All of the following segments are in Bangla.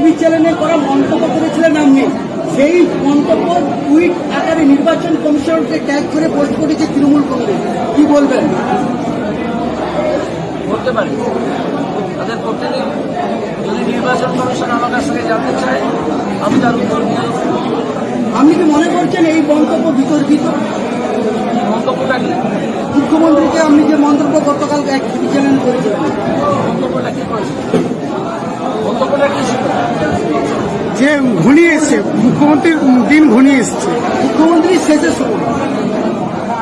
টিভি চ্যানেলে করা মন্তব্য করেছিলেন আপনি, সেই মন্তব্য টুইট আকারে নির্বাচন কমিশনকে ট্যাগ করে পোস্ট করেছে তৃণমূল কংগ্রেস, কি বলবেন? করতে পারি, তাদের করতে দিন। যদি নির্বাচন কমিশন আমার কাছ থেকে জানতে চায়, আমি তার উত্তর দিয়ে দেবো। আপনি কি মনে করছেন এই মন্তব্য বিতর্কিত? মন্তব্যটা কি? মুখ্যমন্ত্রীকে আপনি যে মন্তব্য গতকাল এক টিভি চ্যানেলে করেছিলেন, মন্তব্যটা কি করেছে? মন্তব্যটা কি ছিল? যে ঘনিয়ে এসছে, মুখ্যমন্ত্রীর দিন ঘনিয়ে এসছে, মুখ্যমন্ত্রী শেষের সময়।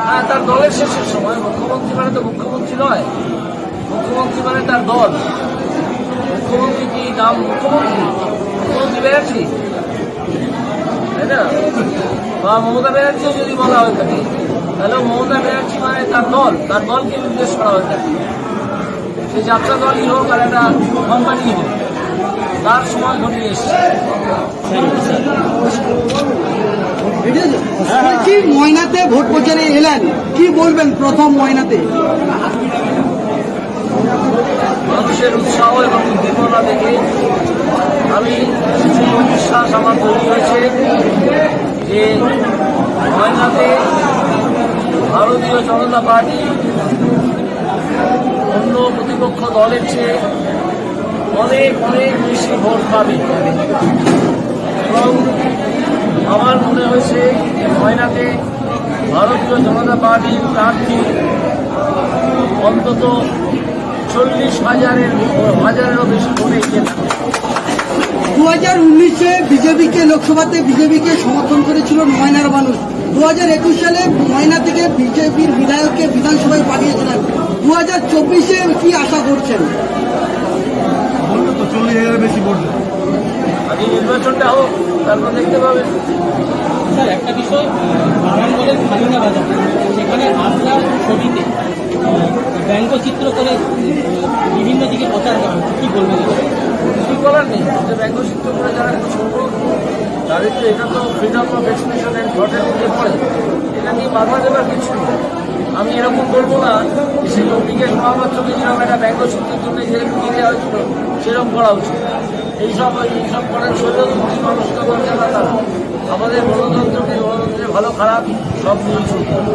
হ্যাঁ, তার দলের শেষের সময়। মুখ্যমন্ত্রী মানে তো মুখ্যমন্ত্রী নয়, মুখ্যমন্ত্রী মানে তার দল। মুখ্যমন্ত্রী কি নাম মুখ্যমন্ত্রী? মুখ্যমন্ত্রী ব্যানার্জি, তাই না? বা মমতা ব্যানার্জিও যদি বলা হয়ে থাকে, তাহলে মমতা ব্যানার্জি মানে তার দল, তার দলকে নির্দেশ করা হয়ে থাকে। সে যাত্রা দলই হোক আর একটা কোম্পানি হোক, তার সময় ঘনিয়ে এসছে। কি ময়নাতে ভোট প্রচারে এলেন, কি বলবেন প্রথম ময়নাতে? মানুষের উৎসাহ এবং উদ্দীপনা দেখে আমি বিশ্বাস আমার তৈরি হয়েছে যে ময়নাতে ভারতীয় জনতা পার্টি অন্য প্রতিপক্ষ দলের চেয়ে অনেক অনেক বেশি ভোট পাবে। এবং আমার মনে হয়েছে যে ময়নাতে ভারতীয় জনতা পার্টির প্রার্থী অন্তত 40,000-এরও বেশি ভোটে এগিয়ে থাকে। 2019-এ বিজেপিকে লোকসভাতে বিজেপিকে সমর্থন করেছিল ময়নার মানুষ। 2021 সালে ময়না থেকে বিজেপির বিধায়ককে বিধানসভায় পাঠিয়েছিলেন। 2024-এ কি আশা করছেন? 40,000 বেশি ভোট। আগে নির্বাচনটা হোক, তারপর দেখতে পাবেন। স্যার, একটা বিষয়, নারায়ণগঞ্জের খালিনা বাজার, সেখানে আপনার ছবিতে ব্যঙ্গচিত্র করে বিভিন্ন দিকে প্রচার করা হচ্ছে, কি বলবেন? কিছুই বলার নেই, যে ব্যঙ্গচিত্র করে যারা কিছু করবো, তাদের তো এটা তো ফ্রিডম অফ এক্সপ্রেশন অ্যান্ড থটের মধ্যে পড়ে। এটা নিয়ে বাধা দেবার কিছু নেই। আমি এরকম করবো না, সেই বিকেশ মহাপাত্রকে যেরকম একটা ব্যঙ্গচিত্রের জন্য যেরকম নিয়ে দেওয়া হয়েছিল, সেরকম করা উচিত। এইসব করার শরীর মানসিকতা যারা, তারা আমাদের গণতন্ত্রকে, গণতন্ত্রের ভালো খারাপ সব নিয়েই চলতে হবে।